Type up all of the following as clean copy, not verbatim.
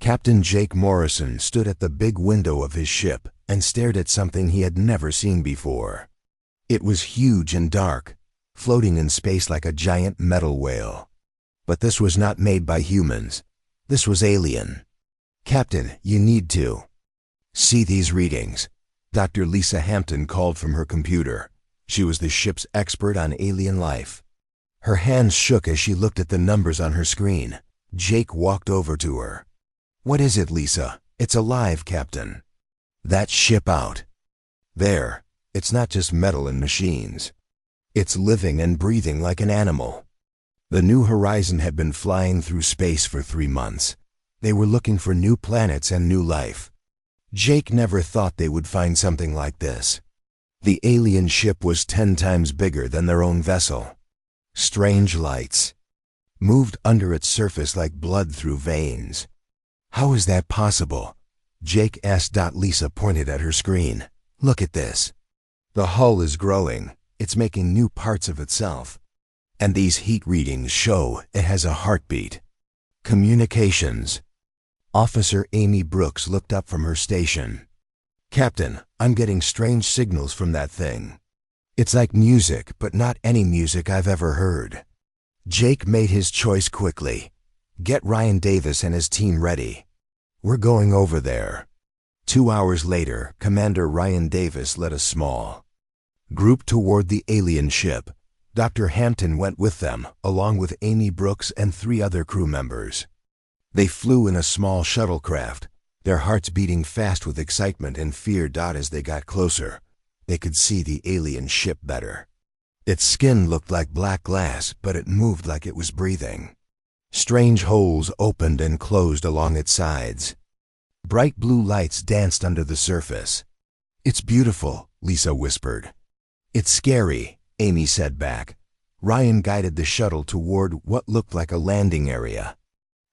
Captain Jake Morrison stood at the big window of his ship and stared at something he had never seen before. It was huge and dark, floating in space like a giant metal whale. But this was not made by humans. This was alien. "Captain, you need to see these readings." Dr. Lisa Hampton called from her computer. She was the ship's expert on alien life. Her hands shook as she looked at the numbers on her screen. Jake walked over to her. "What is it, Lisa?" "It's alive, Captain. That ship out there, it's not just metal and machines. It's living and breathing like an animal." The New Horizon had been flying through space for 3 months. They were looking for new planets and new life. Jake never thought they would find something like this. The alien ship was 10 times bigger than their own vessel. Strange lights moved under its surface like blood through veins. "How is that possible?" Jake asked. Lisa pointed at her screen. "Look at this. The hull is growing. It's making new parts of itself. And these heat readings show it has a heartbeat." Communications. Officer Amy Brooks looked up from her station. "Captain, I'm getting strange signals from that thing. It's like music, but not any music I've ever heard." Jake made his choice quickly. "Get Ryan Davis and his team ready. We're going over there." 2 hours later, Commander Ryan Davis led a small group toward the alien ship. Dr. Hampton went with them, along with Amy Brooks and 3 other crew members. They flew in a small shuttlecraft, their hearts beating fast with excitement and fear. As they got closer, they could see the alien ship better. Its skin looked like black glass, but it moved like it was breathing. Strange holes opened and closed along its sides. Bright blue lights danced under the surface. "It's beautiful," Lisa whispered. "It's scary," Amy said back. Ryan guided the shuttle toward what looked like a landing area.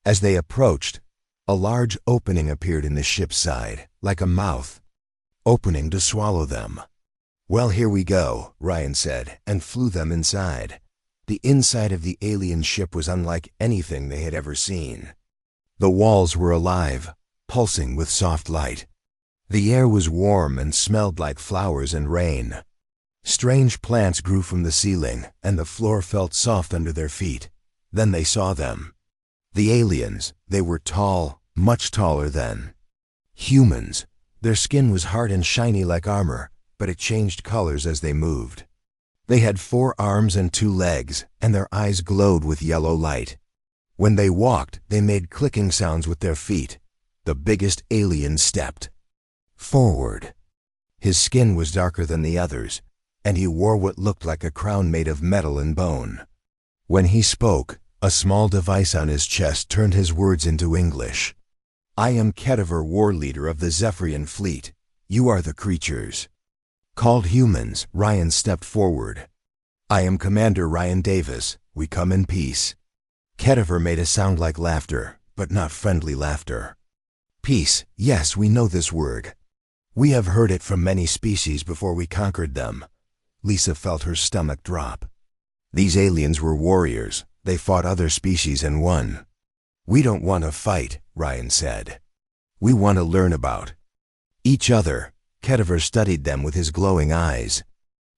As they approached, a large opening appeared in the ship's side, like a mouth, opening to swallow them. "Well, here we go," Ryan said, and flew them inside. The inside of the alien ship was unlike anything they had ever seen. The walls were alive, pulsing with soft light. The air was warm and smelled like flowers and rain. Strange plants grew from the ceiling, and the floor felt soft under their feet. Then they saw them. The aliens. They were tall, much taller than humans. Their skin was hard and shiny like armor, but it changed colors as they moved. They had 4 arms and 2 legs, and their eyes glowed with yellow light. When they walked, they made clicking sounds with their feet. The biggest alien stepped forward. His skin was darker than the others, and he wore what looked like a crown made of metal and bone. When he spoke, a small device on his chest turned his words into English. "I am Kediver, war leader of the Zephyrian fleet. You are the creatures called humans." Ryan stepped forward. "I am Commander Ryan Davis. We come in peace." Kediver made a sound like laughter, but not friendly laughter. "Peace, yes, we know this word. We have heard it from many species before we conquered them." Lisa felt her stomach drop. These aliens were warriors. They fought other species and won. "We don't want to fight," Ryan said. "We want to learn about each other." Kediver studied them with his glowing eyes.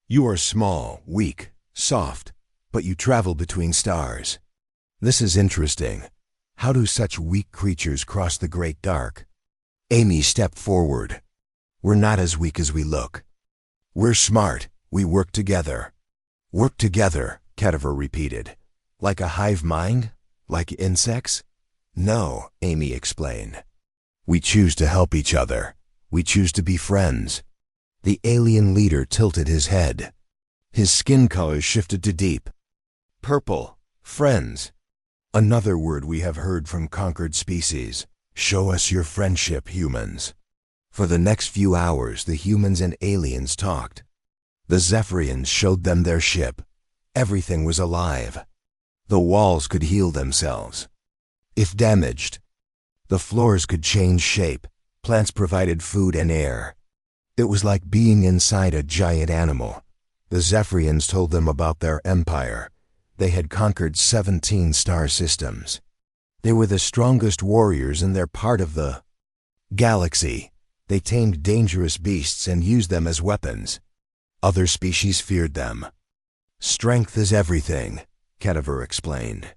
"You are small, weak, soft, but you travel between stars. This is interesting. How do such weak creatures cross the great dark?" Amy stepped forward. "We're not as weak as we look. We're smart. We work together." "Work together," Kediver repeated. "Like a hive mind? Like insects?" "No," Amy explained. "We choose to help each other. We choose to be friends." The alien leader tilted his head. His skin color shifted to deep purple. "Friends. Another word we have heard from conquered species. Show us your friendship, humans." For the next few hours, the humans and aliens talked. The Zephyrians showed them their ship. Everything was alive. The walls could heal themselves if damaged. The floors could change shape. Plants provided food and air. It was like being inside a giant animal. The Zephyrians told them about their empire. They had conquered 17 star systems. They were the strongest warriors in their part of the galaxy. They tamed dangerous beasts and used them as weapons. Other species feared them. Strength is everything, Ketiver explained.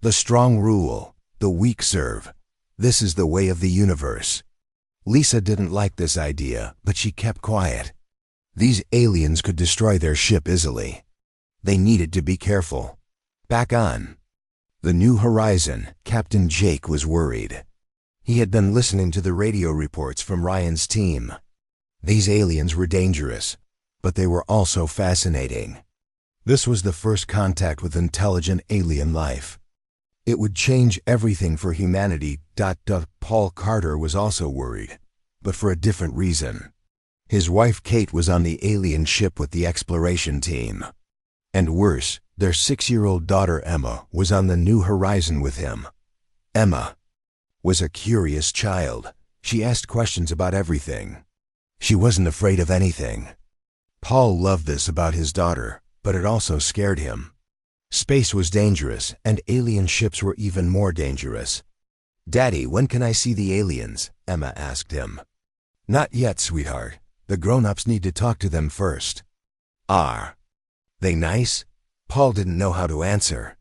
The strong rule, the weak serve. This is the way of the universe. Lisa didn't like this idea, but she kept quiet. These aliens could destroy their ship easily. They needed to be careful. Back on the New Horizon, Captain Jake was worried. He had been listening to the radio reports from Ryan's team. These aliens were dangerous, but they were also fascinating. This was the first contact with intelligent alien life. It would change everything for humanity. Paul Carter was also worried, but for a different reason. His wife Kate was on the alien ship with the exploration team. And worse, their 6-year-old daughter Emma was on the New Horizon with him. Emma was a curious child. She asked questions about everything. She wasn't afraid of anything. Paul loved this about his daughter, but it also scared him. Space was dangerous, and alien ships were even more dangerous. "Daddy, when can I see the aliens?" Emma asked him. "Not yet, sweetheart. The grown-ups need to talk to them first." "Are they nice?" Paul didn't know how to answer.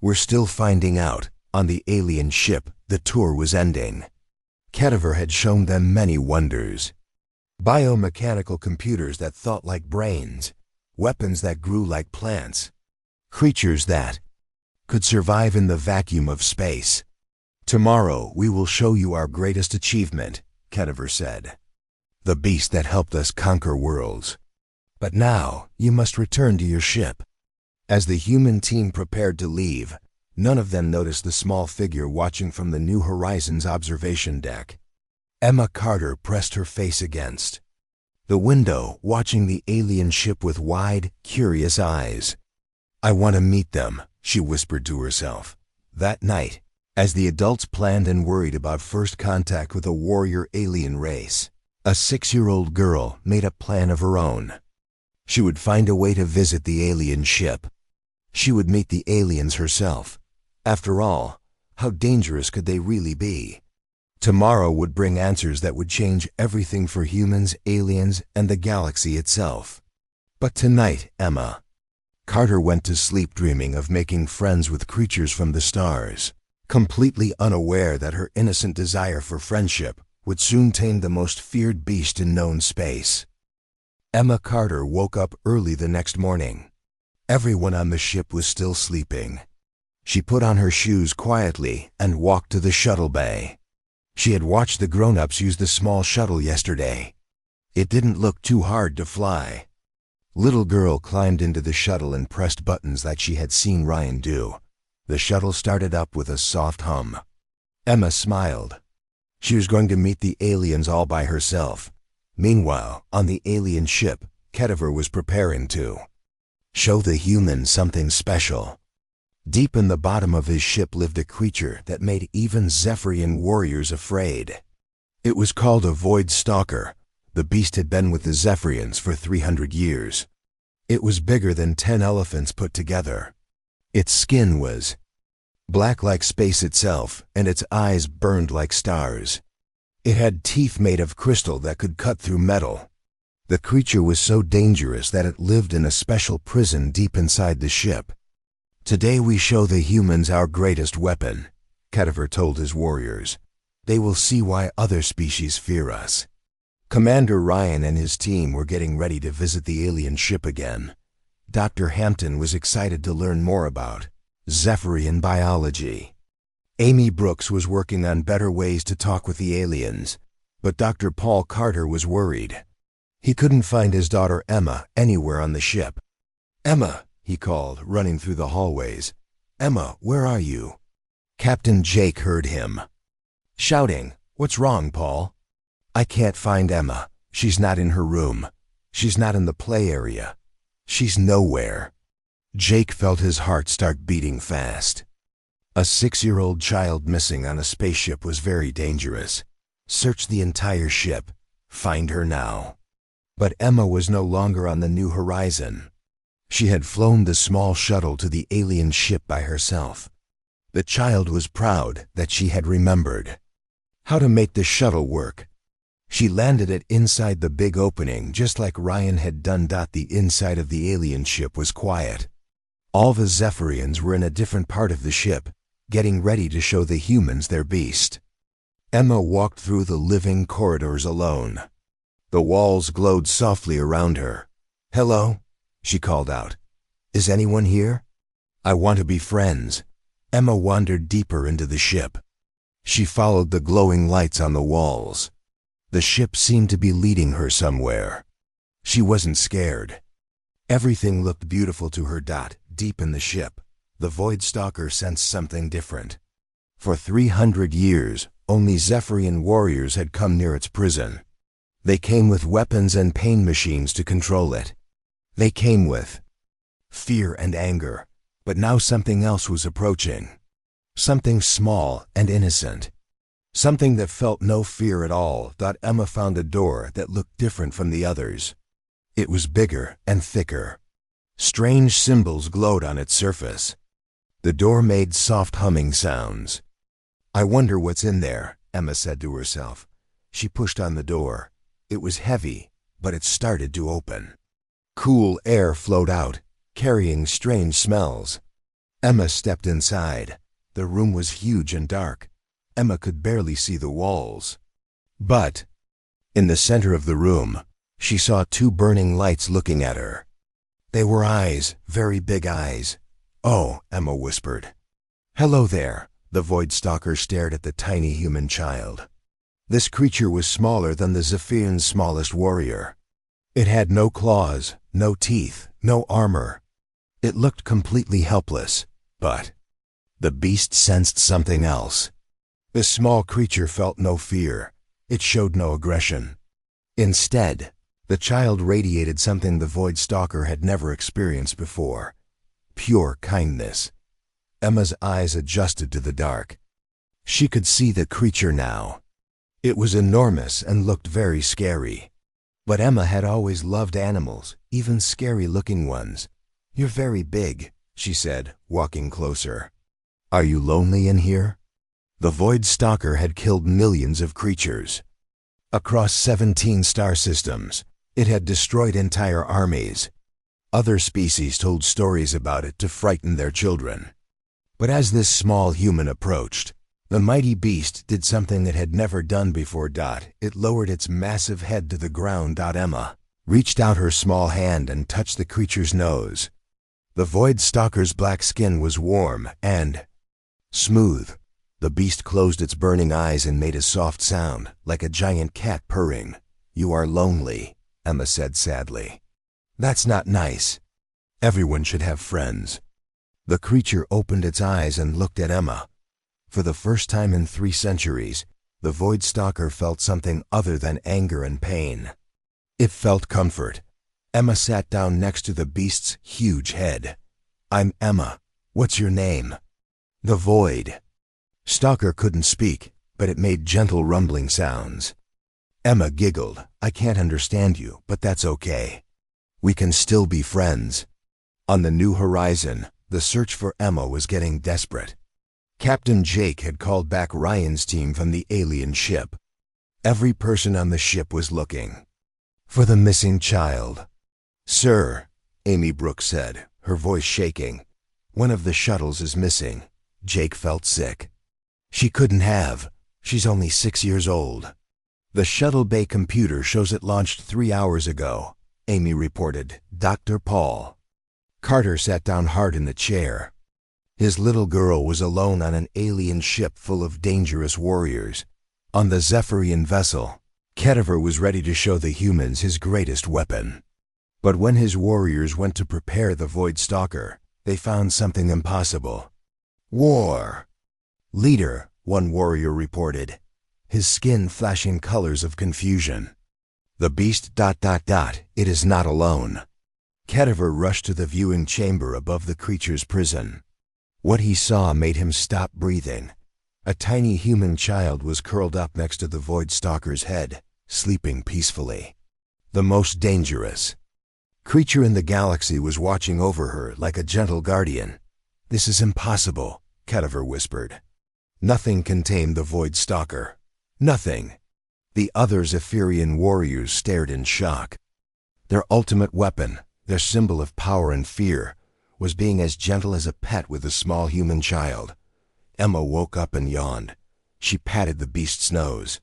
"We're still finding out." On the alien ship, the tour was ending. Ketiver had shown them many wonders. Biomechanical computers that thought like brains, weapons that grew like plants, creatures that could survive in the vacuum of space. "Tomorrow we will show you our greatest achievement," Ketiver said. "The beast that helped us conquer worlds. But now you must return to your ship." As the human team prepared to leave, none of them noticed the small figure watching from the New Horizons observation deck. Emma Carter pressed her face against the window, watching the alien ship with wide, curious eyes. "I want to meet them," she whispered to herself. That night, as the adults planned and worried about first contact with a warrior alien race, a 6-year-old girl made a plan of her own. She would find a way to visit the alien ship. She would meet the aliens herself. After all, how dangerous could they really be? Tomorrow would bring answers that would change everything for humans, aliens, and the galaxy itself. But tonight, Emma Carter went to sleep dreaming of making friends with creatures from the stars, completely unaware that her innocent desire for friendship would soon tame the most feared beast in known space. Emma Carter woke up early the next morning. Everyone on the ship was still sleeping. She put on her shoes quietly and walked to the shuttle bay. She had watched the grown-ups use the small shuttle yesterday. It didn't look too hard to fly. Little girl climbed into the shuttle and pressed buttons like she had seen Ryan do. The shuttle started up with a soft hum. Emma smiled. She was going to meet the aliens all by herself. Meanwhile, on the alien ship, Ketiver was preparing to show the humans something special. Deep in the bottom of his ship lived a creature that made even Zephyrian warriors afraid. It was called a Void Stalker. The beast had been with the Zephyrians for 300 years. It was bigger than 10 elephants put together. Its skin was black like space itself, and its eyes burned like stars. It had teeth made of crystal that could cut through metal. The creature was so dangerous that it lived in a special prison deep inside the ship. "Today we show the humans our greatest weapon," Ketiver told his warriors. "They will see why other species fear us." Commander Ryan and his team were getting ready to visit the alien ship again. Dr. Hampton was excited to learn more about Zephyrian biology. Amy Brooks was working on better ways to talk with the aliens, but Dr. Paul Carter was worried. He couldn't find his daughter Emma anywhere on the ship. "Emma," he called, running through the hallways. "Emma, where are you?" Captain Jake heard him shouting, "What's wrong, Paul?" "I can't find Emma. She's not in her room. She's not in the play area. She's nowhere." Jake felt his heart start beating fast. A 6-year-old child missing on a spaceship was very dangerous. Search the entire ship. Find her now. But Emma was no longer on the New Horizon. She had flown the small shuttle to the alien ship by herself. The child was proud that she had remembered how to make the shuttle work. She landed it inside the big opening just like Ryan had done. The inside of the alien ship was quiet. All the Zephyrians were in a different part of the ship, getting ready to show the humans their beast. Emma walked through the living corridors alone. The walls glowed softly around her. "Hello," she called out. "Is anyone here? I want to be friends." Emma wandered deeper into the ship. She followed the glowing lights on the walls. The ship seemed to be leading her somewhere. She wasn't scared. Everything looked beautiful to her. Deep in the ship, the Void Stalker sensed something different. For 300 years, only Zephyrian warriors had come near its prison. They came with weapons and pain machines to control it. They came with fear and anger, but now something else was approaching. Something small and innocent. Something that felt no fear at all. Emma found a door that looked different from the others. It was bigger and thicker. Strange symbols glowed on its surface. The door made soft humming sounds. "I wonder what's in there," Emma said to herself. She pushed on the door. It was heavy, but it started to open. Cool air flowed out, carrying strange smells. Emma stepped inside. The room was huge and dark. Emma could barely see the walls. But in the center of the room, she saw two burning lights looking at her. They were eyes, very big eyes. "Oh," Emma whispered. "Hello there." The Void Stalker stared at the tiny human child. This creature was smaller than the Zephyrian's smallest warrior. It had no claws, no teeth, no armor. It looked completely helpless, but the beast sensed something else. The small creature felt no fear. It showed no aggression. Instead, the child radiated something the Void Stalker had never experienced before. Pure kindness. Emma's eyes adjusted to the dark. She could see the creature now. It was enormous and looked very scary. But Emma had always loved animals, even scary-looking ones. "You're very big," she said, walking closer. "Are you lonely in here?" The Void Stalker had killed millions of creatures. Across 17 star systems, it had destroyed entire armies. Other species told stories about it to frighten their children. But as this small human approached, the mighty beast did something it had never done before. It lowered its massive head to the ground. Emma reached out her small hand and touched the creature's nose. The Void Stalker's black skin was warm and smooth. The beast closed its burning eyes and made a soft sound, like a giant cat purring. "You are lonely," Emma said sadly. "That's not nice. Everyone should have friends." The creature opened its eyes and looked at Emma. For the first time in 3 centuries, the Void Stalker felt something other than anger and pain. It felt comfort. Emma sat down next to the beast's huge head. "I'm Emma. What's your name?" "The Void." Stalker couldn't speak, but it made gentle rumbling sounds. Emma giggled. "I can't understand you, but that's okay. We can still be friends." On the new horizon, the search for Emma was getting desperate. Captain Jake had called back Ryan's team from the alien ship. Every person on the ship was looking for the missing child. "Sir," Amy Brooks said, her voice shaking, "one of the shuttles is missing." Jake felt sick. "She couldn't have. She's only 6 years old." "The shuttle bay computer shows it launched 3 hours ago," Amy reported. "Dr. Paul." Carter sat down hard in the chair. His little girl was alone on an alien ship full of dangerous warriors. On the Zephyrian vessel, Kediver was ready to show the humans his greatest weapon. But when his warriors went to prepare the Void Stalker, they found something impossible. "War. Leader," one warrior reported, his skin flashing colors of confusion. "The beast... It is not alone." Kediver rushed to the viewing chamber above the creature's prison. What he saw made him stop breathing. A tiny human child was curled up next to the Void Stalker's head, sleeping peacefully. The most dangerous creature in the galaxy was watching over her like a gentle guardian. "This is impossible," Kediver whispered. Nothing can tame the Void Stalker. Nothing. The other Zephyrian warriors stared in shock. Their ultimate weapon, their symbol of power and fear, was being as gentle as a pet with a small human child. Emma woke up and yawned. She patted the beast's nose.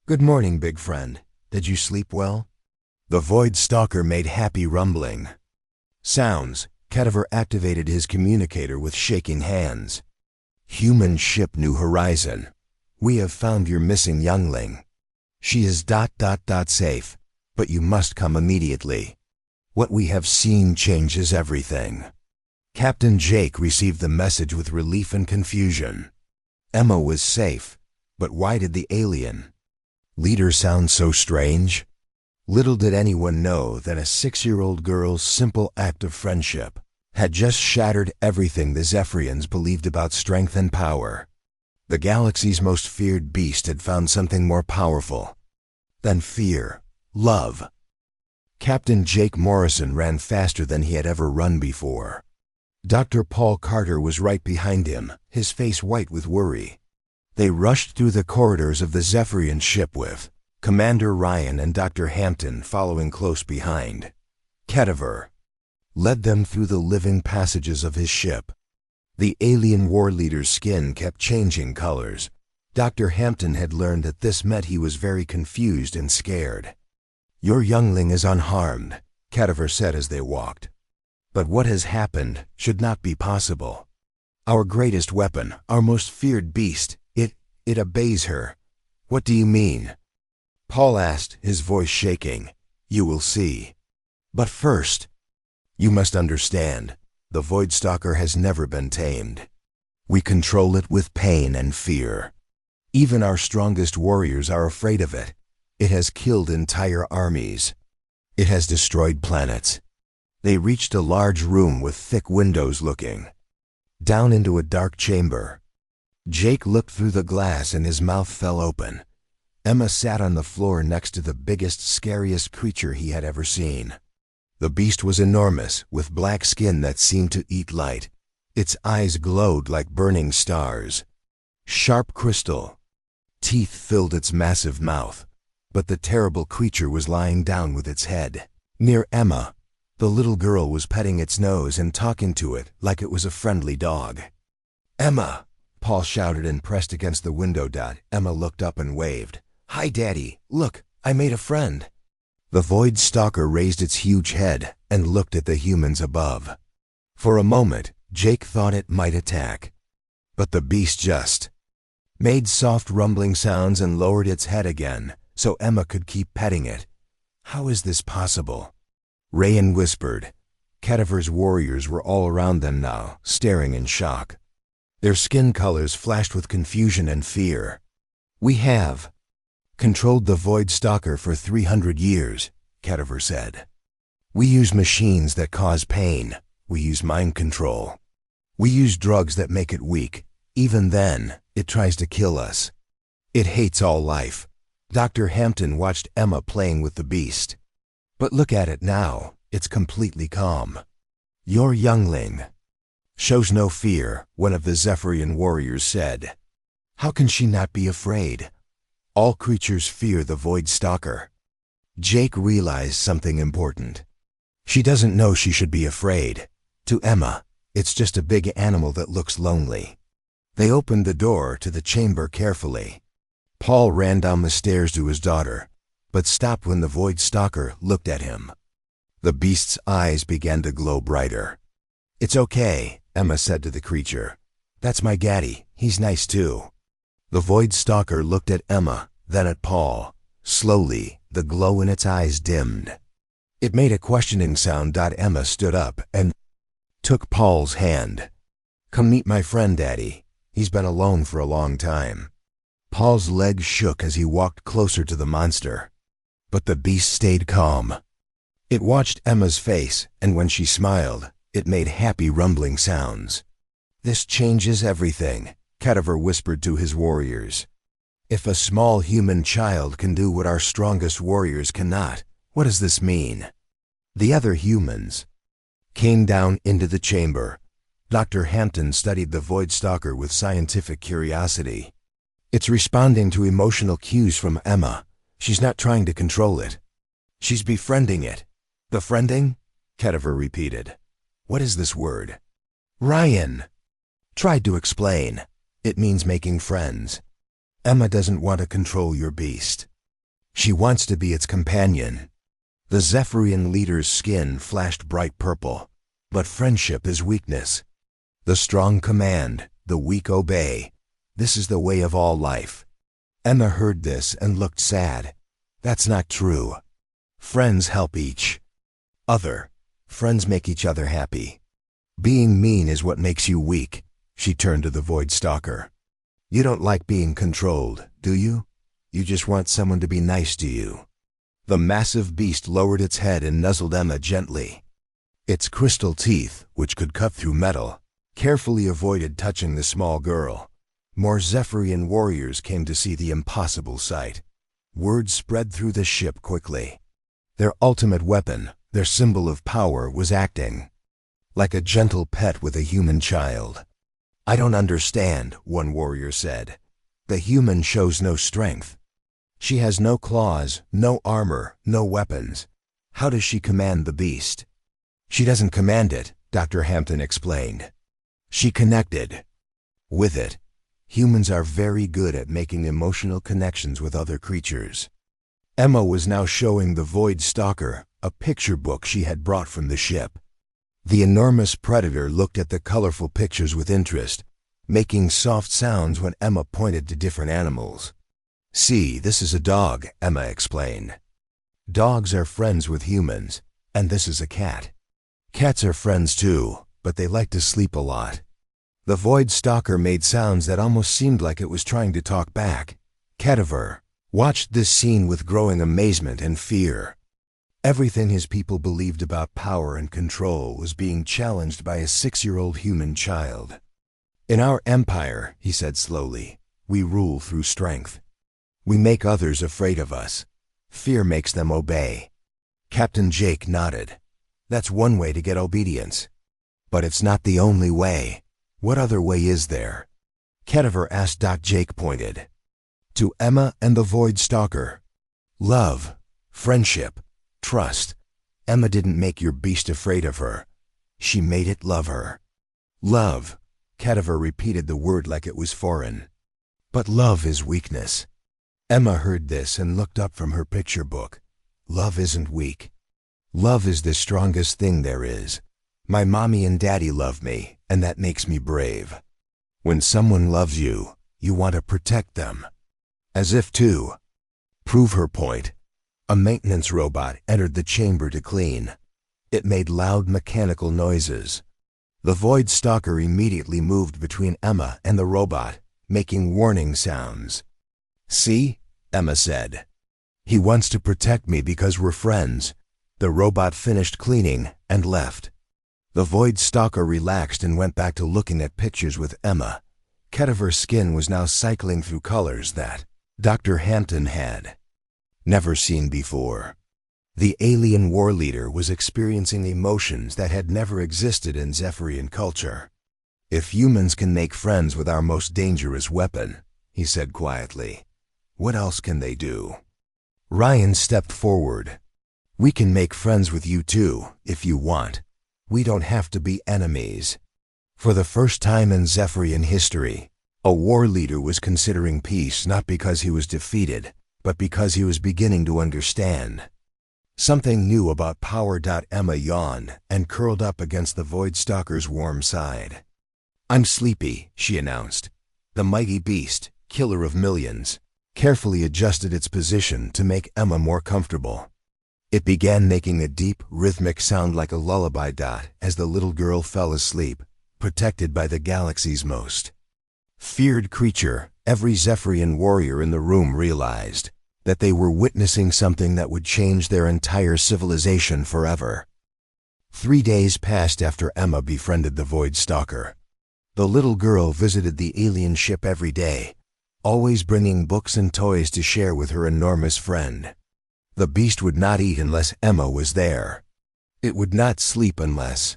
"Good morning, big friend. Did you sleep well?" The Void Stalker made happy rumbling sounds. Kediver activated his communicator with shaking hands. "Human ship New Horizon. We have found your missing youngling. She is safe, but you must come immediately. What we have seen changes everything." Captain Jake received the message with relief and confusion. Emma was safe, but why did the alien leader sound so strange? Little did anyone know that a 6-year-old girl's simple act of friendship had just shattered everything the Zephyrians believed about strength and power. The galaxy's most feared beast had found something more powerful than fear: love. Captain Jake Morrison ran faster than he had ever run before. Dr. Paul Carter was right behind him, his face white with worry. They rushed through the corridors of the Zephyrian ship with Commander Ryan and Dr. Hampton following close behind. Kediver led them through the living passages of his ship. The alien war leader's skin kept changing colors. Dr. Hampton had learned that this meant he was very confused and scared. "Your youngling is unharmed," Kediver said as they walked. "But what has happened should not be possible. Our greatest weapon, our most feared beast, it obeys her." "What do you mean?" Paul asked, his voice shaking. "You will see. But first, you must understand, the Void Stalker has never been tamed. We control it with pain and fear. Even our strongest warriors are afraid of it. It has killed entire armies. It has destroyed planets." They reached a large room with thick windows looking down into a dark chamber. Jake looked through the glass and his mouth fell open. Emma sat on the floor next to the biggest, scariest creature he had ever seen. The beast was enormous, with black skin that seemed to eat light. Its eyes glowed like burning stars. Sharp crystal teeth filled its massive mouth, but the terrible creature was lying down with its head near Emma. The little girl was petting its nose and talking to it like it was a friendly dog. "Emma!" Paul shouted and pressed against the window. Emma looked up and waved. "Hi, Daddy. Look, I made a friend." The Void Stalker raised its huge head and looked at the humans above. For a moment, Jake thought it might attack. But the beast just made soft rumbling sounds and lowered its head again, so Emma could keep petting it. "How is this possible?" Rayan whispered. Kediver's warriors were all around them now, staring in shock. Their skin colors flashed with confusion and fear. "We have controlled the Void Stalker for 300 years, Kediver said. "We use machines that cause pain. We use mind control. We use drugs that make it weak. Even then, it tries to kill us. It hates all life." Dr. Hampton watched Emma playing with the beast. "But look at it now. It's completely calm. Your youngling shows no fear," one of the Zephyrian warriors said. "How can she not be afraid? All creatures fear the Void Stalker." Jake realized something important. She doesn't know she should be afraid. To Emma, it's just a big animal that looks lonely. They opened the door to the chamber carefully. Paul ran down the stairs to his daughter, but stopped when the Void Stalker looked at him. The beast's eyes began to glow brighter. "It's okay," Emma said to the creature. "That's my gaddy. He's nice too." The Void Stalker looked at Emma, then at Paul. Slowly, the glow in its eyes dimmed. It made a questioning sound. Emma stood up and took Paul's hand. "Come meet my friend, Daddy. He's been alone for a long time." Paul's legs shook as he walked closer to the monster. But the beast stayed calm. It watched Emma's face, and when she smiled, it made happy rumbling sounds. "This changes everything," Kediver whispered to his warriors. "If a small human child can do what our strongest warriors cannot, what does this mean?" The other humans came down into the chamber. Dr. Hampton studied the Void Stalker with scientific curiosity. It's responding to emotional cues from Emma. She's not trying to control it. She's befriending it. Befriending? Ketiver repeated. What is this word? Ryan tried to explain. It means making friends. Emma doesn't want to control your beast. She wants to be its companion. The Zephyrian leader's skin flashed bright purple. But friendship is weakness. The strong command, the weak obey. This is the way of all life. Emma heard this and looked sad. That's not true. Friends help each other. Friends make each other happy. Being mean is what makes you weak. She turned to the Void Stalker. You don't like being controlled, do you? You just want someone to be nice to you. The massive beast lowered its head and nuzzled Emma gently. Its crystal teeth, which could cut through metal, carefully avoided touching the small girl. More Zephyrian warriors came to see the impossible sight. Word spread through the ship quickly. Their ultimate weapon, their symbol of power, was acting like a gentle pet with a human child. I don't understand, one warrior said. The human shows no strength. She has no claws, no armor, no weapons. How does she command the beast? She doesn't command it, Dr. Hampton explained. She connected with it. Humans are very good at making emotional connections with other creatures. Emma was now showing the Void Stalker a picture book she had brought from the ship. The enormous predator looked at the colorful pictures with interest, making soft sounds when Emma pointed to different animals. See, this is a dog, Emma explained. Dogs are friends with humans, and this is a cat. Cats are friends too, but they like to sleep a lot. The Void Stalker made sounds that almost seemed like it was trying to talk back. Ketiver watched this scene with growing amazement and fear. Everything his people believed about power and control was being challenged by a 6-year-old human child. In our empire, he said slowly, we rule through strength. We make others afraid of us. Fear makes them obey. Captain Jake nodded. That's one way to get obedience. But it's not the only way. What other way is there? Ketiver asked. Jake pointed to Emma and the Void Stalker. Love, friendship, trust. Emma didn't make your beast afraid of her. She made it love her. Love. Ketiver repeated the word like it was foreign. But love is weakness. Emma heard this and looked up from her picture book. Love isn't weak. Love is the strongest thing there is. My mommy and daddy love me, and that makes me brave. When someone loves you, you want to protect them. As if to prove her point, a maintenance robot entered the chamber to clean. It made loud mechanical noises. The Void Stalker immediately moved between Emma and the robot, making warning sounds. See? Emma said. He wants to protect me because we're friends. The robot finished cleaning and left. The Void Stalker relaxed and went back to looking at pictures with Emma. Ketiver's skin was now cycling through colors that Dr. Hampton had never seen before. The alien war leader was experiencing emotions that had never existed in Zephyrian culture. If humans can make friends with our most dangerous weapon, he said quietly, what else can they do? Ryan stepped forward. We can make friends with you too, if you want. We don't have to be enemies. For the first time in Zephyrian history, a war leader was considering peace not because he was defeated, but because he was beginning to understand. Something new about power. Emma yawned and curled up against the Void Stalker's warm side. I'm sleepy, she announced. The mighty beast, killer of millions, carefully adjusted its position to make Emma more comfortable. It began making a deep, rhythmic sound like a lullaby. As the little girl fell asleep, protected by the galaxy's most feared creature, every Zephyrian warrior in the room realized that they were witnessing something that would change their entire civilization forever. 3 days passed after Emma befriended the Void Stalker. The little girl visited the alien ship every day, always bringing books and toys to share with her enormous friend. The beast would not eat unless Emma was there. It would not sleep unless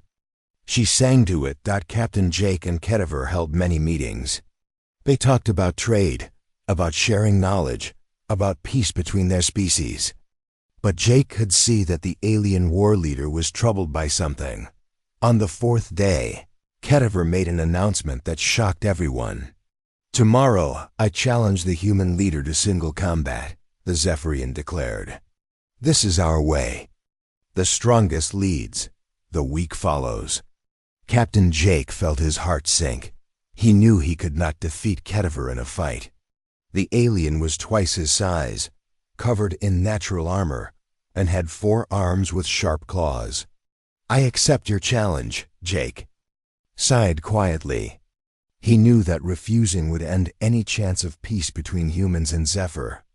She sang to it. Captain Jake and Ketiver held many meetings. They talked about trade, about sharing knowledge, about peace between their species. But Jake could see that the alien war leader was troubled by something. On the fourth day, Ketiver made an announcement that shocked everyone. "Tomorrow, I challenge the human leader to single combat," the Zephyrian declared. "This is our way. The strongest leads, the weak follows." Captain Jake felt his heart sink. He knew he could not defeat Ketiver in a fight. The alien was twice his size, covered in natural armor, and had 4 arms with sharp claws. "I accept your challenge," Jake sighed quietly. He knew that refusing would end any chance of peace between humans and Zephyr.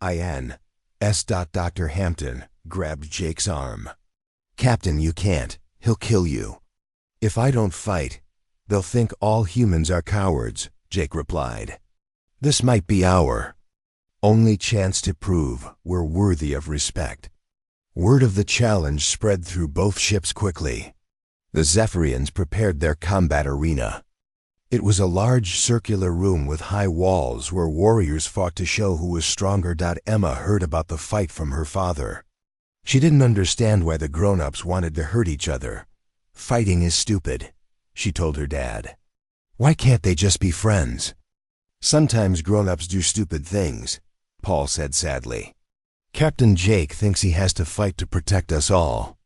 Dr. Hampton grabbed Jake's arm. "Captain, you can't. He'll kill you." "If I don't fight, they'll think all humans are cowards," Jake replied. "This might be our only chance to prove we're worthy of respect." Word of the challenge spread through both ships quickly. The Zephyrians prepared their combat arena. It was a large circular room with high walls where warriors fought to show who was stronger. Emma heard about the fight from her father. She didn't understand why the grown-ups wanted to hurt each other. "Fighting is stupid," she told her dad. "Why can't they just be friends?" "Sometimes grown-ups do stupid things," Paul said sadly. "Captain Jake thinks he has to fight to protect us all."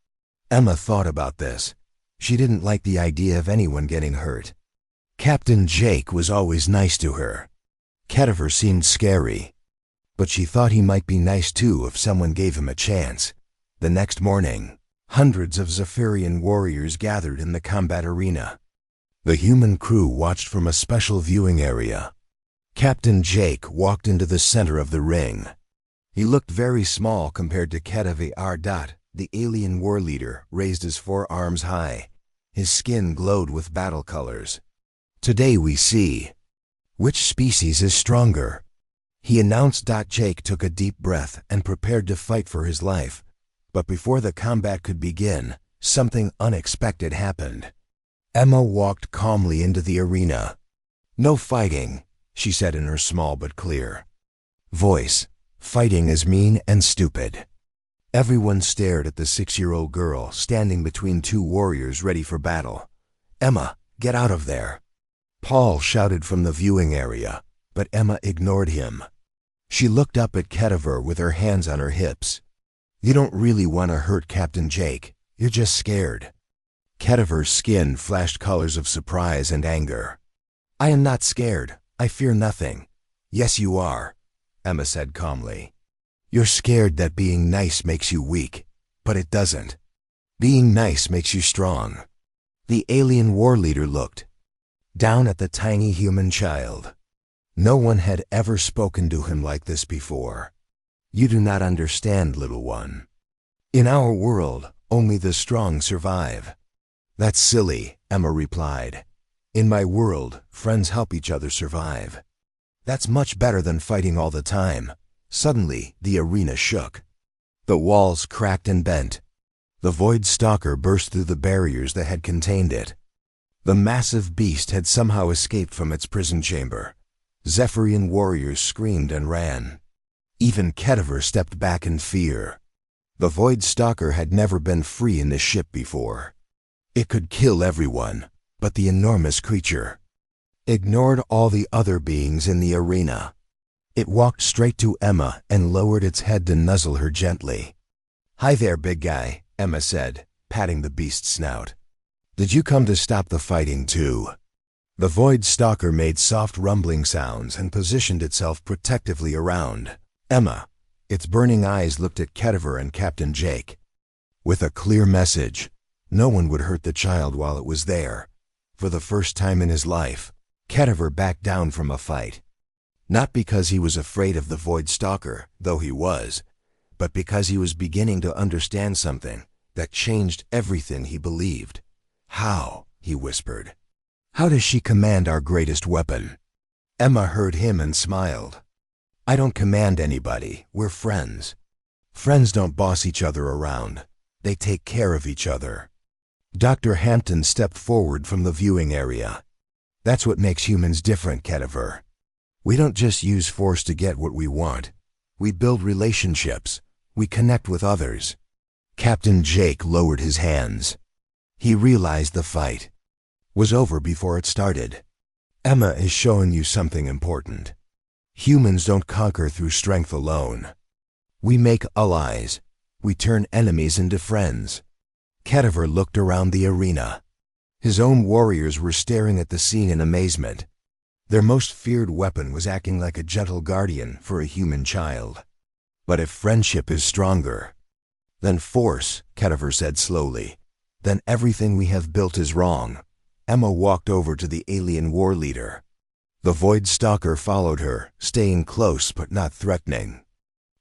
Emma thought about this. She didn't like the idea of anyone getting hurt. Captain Jake was always nice to her. Ketiver seemed scary, but she thought he might be nice too if someone gave him a chance. The next morning, hundreds of Zephyrian warriors gathered in the combat arena. The human crew watched from a special viewing area. Captain Jake walked into the center of the ring. He looked very small compared to Ketiver. The alien war leader raised his 4 arms high. His skin glowed with battle colors. "Today we see which species is stronger," he announced. Jake took a deep breath and prepared to fight for his life. But before the combat could begin, something unexpected happened. Emma walked calmly into the arena. "No fighting," she said in her small but clear voice. "Fighting is mean and stupid." Everyone stared at the 6-year-old girl standing between 2 warriors ready for battle. "Emma, get out of there!" Paul shouted from the viewing area, but Emma ignored him. She looked up at Ketiver with her hands on her hips. "You don't really want to hurt Captain Jake. You're just scared." Ketiver's skin flashed colors of surprise and anger. "I am not scared. I fear nothing." "Yes, you are," Emma said calmly. "You're scared that being nice makes you weak, but it doesn't. Being nice makes you strong." The alien war leader looked down at the tiny human child. No one had ever spoken to him like this before. "You do not understand, little one. In our world, only the strong survive." "That's silly," Emma replied. "In my world, friends help each other survive." "That's much better than fighting all the time." Suddenly, the arena shook. The walls cracked and bent. The Void Stalker burst through the barriers that had contained it. The massive beast had somehow escaped from its prison chamber. Zephyrian warriors screamed and ran. Even Ketiver stepped back in fear. The Void Stalker had never been free in this ship before. It could kill everyone, but the enormous creature ignored all the other beings in the arena. It walked straight to Emma and lowered its head to nuzzle her gently. "Hi there, big guy," Emma said, patting the beast's snout. "Did you come to stop the fighting too?" The Void Stalker made soft rumbling sounds and positioned itself protectively around Emma. Its burning eyes looked at Ketiver and Captain Jake. With a clear message, no one would hurt the child while it was there. For the first time in his life, Ketiver backed down from a fight. Not because he was afraid of the Void Stalker, though he was, but because he was beginning to understand something that changed everything he believed. "How?" he whispered. "How does she command our greatest weapon?" Emma heard him and smiled. "I don't command anybody. We're friends. Friends don't boss each other around. They take care of each other." Dr. Hampton stepped forward from the viewing area. That's what makes humans different, Ketiver. We don't just use force to get what we want. We build relationships. We connect with others. Captain Jake lowered his hands. He realized the fight was over before it started. Emma is showing you something important. Humans don't conquer through strength alone. We make allies. We turn enemies into friends. Ketiver looked around the arena. His own warriors were staring at the scene in amazement. Their most feared weapon was acting like a gentle guardian for a human child. But if friendship is stronger than force, Ketiver said slowly, then everything we have built is wrong. Emma walked over to the alien war leader. The Void Stalker followed her, staying close but not threatening.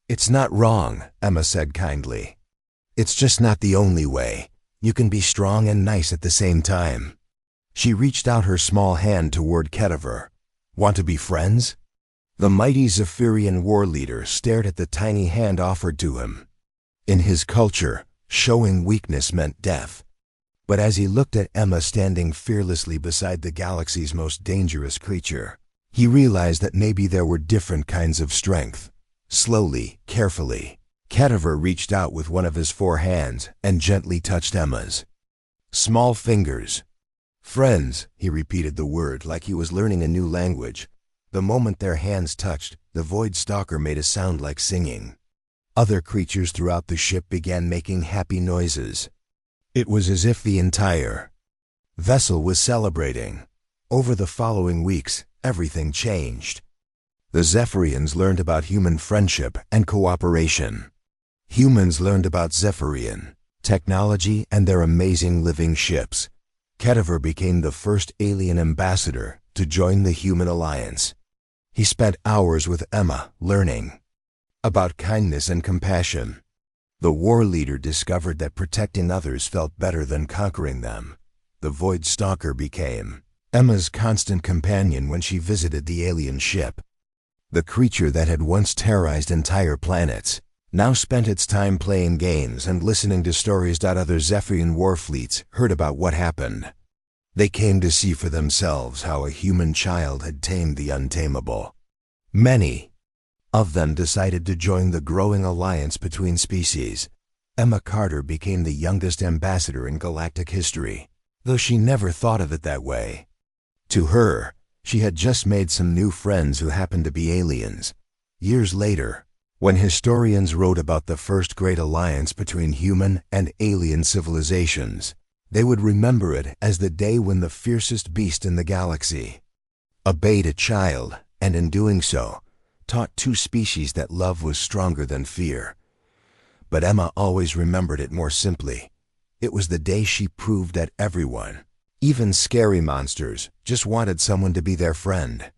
It's not wrong, Emma said kindly. It's just not the only way. You can be strong and nice at the same time. She reached out her small hand toward Ketiver. Want to be friends? The mighty Zephyrian war leader stared at the tiny hand offered to him. In his culture, showing weakness meant death. But as he looked at Emma standing fearlessly beside the galaxy's most dangerous creature, he realized that maybe there were different kinds of strength. Slowly, carefully, Ketiver reached out with one of his 4 hands and gently touched Emma's small fingers. Friends, he repeated the word like he was learning a new language. The moment their hands touched, the Void Stalker made a sound like singing. Other creatures throughout the ship began making happy noises. It was as if the entire vessel was celebrating. Over the following weeks, everything changed. The Zephyrians learned about human friendship and cooperation. Humans learned about Zephyrian technology and their amazing living ships. Ketiver became the first alien ambassador to join the Human Alliance. He spent hours with Emma learning about kindness and compassion. The war leader discovered that protecting others felt better than conquering them. The Void Stalker became Emma's constant companion when she visited the alien ship. The creature that had once terrorized entire planets now spent its time playing games and listening to stories that other Zephyrian war fleets heard about what happened. They came to see for themselves how a human child had tamed the untamable. Many of them decided to join the growing alliance between species. Emma Carter became the youngest ambassador in galactic history, though she never thought of it that way. To her, she had just made some new friends who happened to be aliens. Years later, when historians wrote about the first great alliance between human and alien civilizations, they would remember it as the day when the fiercest beast in the galaxy obeyed a child, and in doing so, taught 2 species that love was stronger than fear. But Emma always remembered it more simply. It was the day she proved that everyone, even scary monsters, just wanted someone to be their friend.